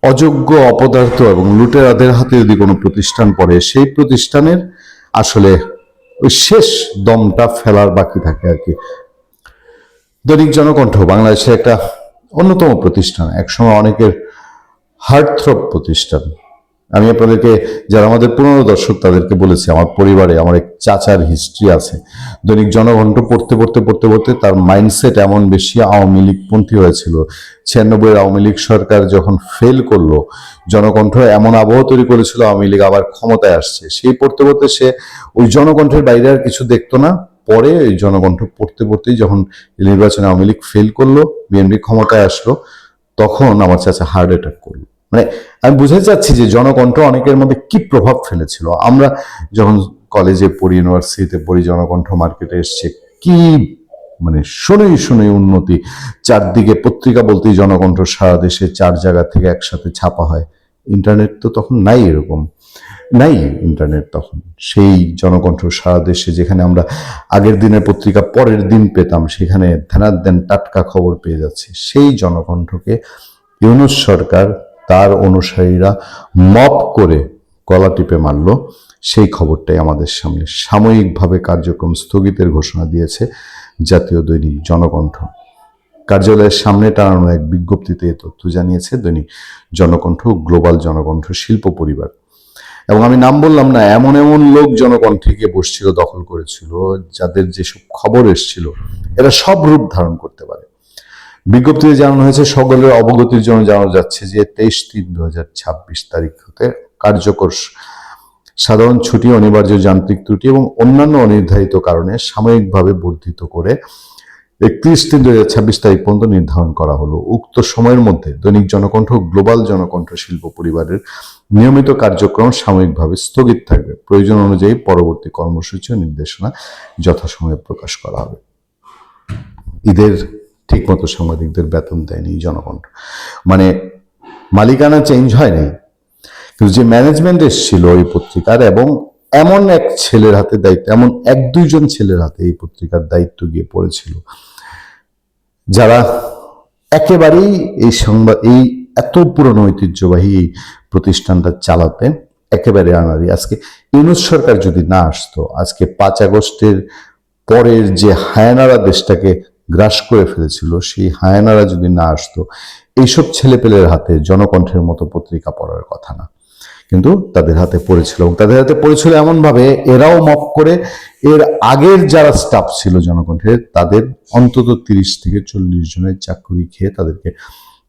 অযোগ্য অপদার্থ এবং লুটেরাদের হাতে যদি কোনো প্রতিষ্ঠান পড়ে, সেই প্রতিষ্ঠানের আসলে ওই শেষ দমটা ফেলার বাকি থাকে আর কি। দৈনিক জনকণ্ঠ বাংলাদেশের একটা অন্যতম প্রতিষ্ঠান, একসময় অনেকের হার্টথ্রব প্রতিষ্ঠান। আমি আপনাদেরকে, যারা আমাদের পুরনো দর্শক, তাদেরকে বলেছি আমার পরিবারে আমার এক চাচার হিস্ট্রি আছে। দৈনিক জনকণ্ঠ পড়তে পড়তে পড়তে পড়তে তার মাইন্ডসেট এমন বেশি আওয়ামী লীগপন্থী হয়েছিল। 96 আওয়ামী লীগ সরকার যখন ফেল করলো, জনকণ্ঠ এমন আবহ তৈরি করেছিল আওয়ামী লীগ আবার ক্ষমতায় আসছে। সেই পড়তে পড়তে সে ওই জনকণ্ঠের বাইরে আর কিছু দেখতো না। পরে ওই জনকণ্ঠ পড়তে পড়তেই যখন নির্বাচনে আওয়ামী লীগ ফেল করলো, বিএনপি ক্ষমতায় আসলো, তখন আমার চাচা হার্ট অ্যাটাক করলো। মানে আমি বুঝাতে চাচ্ছি যে জনকণ্ঠ অনেকের মধ্যে কি প্রভাব ফেলেছিল। আমরা যখন কলেজে পড়ি, ইউনিভার্সিটিতে পড়ি, জনকণ্ঠ মার্কেটে এসছে, কি মানে শুনেই শুনেই উন্নতি। চারদিকে পত্রিকা বলতেই জনকণ্ঠ সারা দেশে 4 জায়গা থেকে একসাথে ছাপা হয়। ইন্টারনেট তো তখন নাই, এরকম নাই ইন্টারনেট তখন। সেই জনকণ্ঠ সারা দেশে, যেখানে আমরা আগের দিনের পত্রিকা পরের দিন পেতাম, সেখানে ধ্যানাদ্যান টাটকা খবর পেয়ে যাচ্ছে। সেই জনকণ্ঠকে ইউনূস সরকার, তার অনুসারীরা মপ করে গলা টিপে মারল। সেই খবরটাই আমাদের সামনে। সাময়িকভাবে কার্যক্রম স্থগিতের ঘোষণা দিয়েছে জাতীয় দৈনিক জনকণ্ঠ। কার্যালয়ের সামনে টানানো এক বিজ্ঞপ্তিতে এ তথ্য জানিয়েছে দৈনিক জনকণ্ঠ, গ্লোবাল জনকণ্ঠ শিল্প পরিবার। এবং আমি নাম বললাম না, এমন এমন লোক জনকণ্ঠে গিয়ে বসছিল, দখল করেছিল, যাদের যেসব খবর এসছিল এরা সব রূপ ধারণ করতে পারে। বিজ্ঞপ্তিতে জানানো হয়েছে, সকলের অবগতির জন্য জানানো যাচ্ছে যে 23/3/2026 তারিখ হতে কার্যকর সাধারণ ছুটি, অনিবার্য যান্ত্রিক ত্রুটি এবং অন্যান্য অনির্ধারিত কারণে সাময়িকভাবে বর্ধিত করে 31/3/2026 তারিখ পর্যন্ত নির্ধারণ করা হলো। উক্ত সময়ের মধ্যে দৈনিক জনকণ্ঠ, গ্লোবাল জনকণ্ঠ শিল্প পরিবারের নিয়মিত কার্যক্রম সাময়িকভাবে স্থগিত থাকবে। প্রয়োজন অনুযায়ী পরবর্তী কর্মসূচি ও নির্দেশনা যথাসময়ে প্রকাশ করা হবে। ঈদের ঠিকমতো সাংবাদিকদের বেতন দেয়নি জনকণ্ঠ। মানে মালিকানা চেঞ্জ হয়নি, কিন্তু যে ম্যানেজমেন্ট এসেছিল এই পত্রিকার, এবং এমন এক ছেলের হাতে দায়িত্ব, এমন 1-2 ছেলের হাতে এই পত্রিকার দায়িত্ব গিয়ে পড়েছিল, যারা একেবারেই এই এত পুরনো ঐতিহ্যবাহী এই প্রতিষ্ঠানটা চালাতে একেবারে আনারি। আজকে ইউনূস সরকার যদি না আসতো, আজকে 5 আগস্টের পরের যে হায়ানারা দেশটাকে গ্রাস করে ফেলেছিল, সেই হায়ানারা যদি না আসতো, এইসব ছেলেপেলের হাতে জনকণ্ঠের মতো পত্রিকা পড়ার কথা না। কিন্তু তাদের হাতে পড়েছিল, এবং তাদের হাতে পড়েছিল এমনভাবে, এরাও মপ করে এর আগের যারা স্টাফ ছিল জনকণ্ঠের, তাদের অন্তত 30 থেকে 40 জনের চাকরি খেয়ে তাদেরকে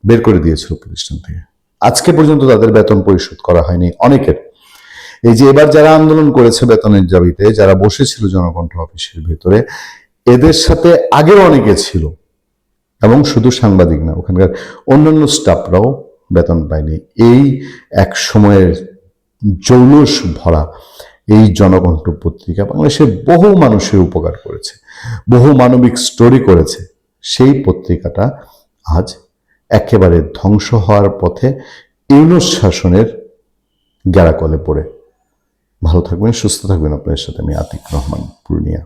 বের করে দিয়েছিল প্রতিষ্ঠান থেকে। আজকে পর্যন্ত তাদের বেতন পরিশোধ করা হয়নি অনেকের। এই যে এবার যারা আন্দোলন করেছে বেতনের দাবিতে, যারা বসেছিল জনকণ্ঠ অফিসের ভেতরে, এদের সাথে আগের অনেকে ছিল, এবং শুধু সাংবাদিক না, ওখানকার অন্যান্য স্টাফরাও বেতন পায়নি। এই এক সময়ের জৌলুস ভরা এই জনকণ্ঠ পত্রিকা বাংলাদেশের বহু মানুষের উপকার করেছে, বহু মানবিক স্টোরি করেছে। সেই পত্রিকাটা আজ একেবারে ধ্বংস হওয়ার পথে, ইউনূস শাসনের গ্যারাকলে পড়ে। ভালো থাকবেন, সুস্থ থাকবেন। আপনাদের সাথে আমি আতিক রহমান, পূর্ণিয়া।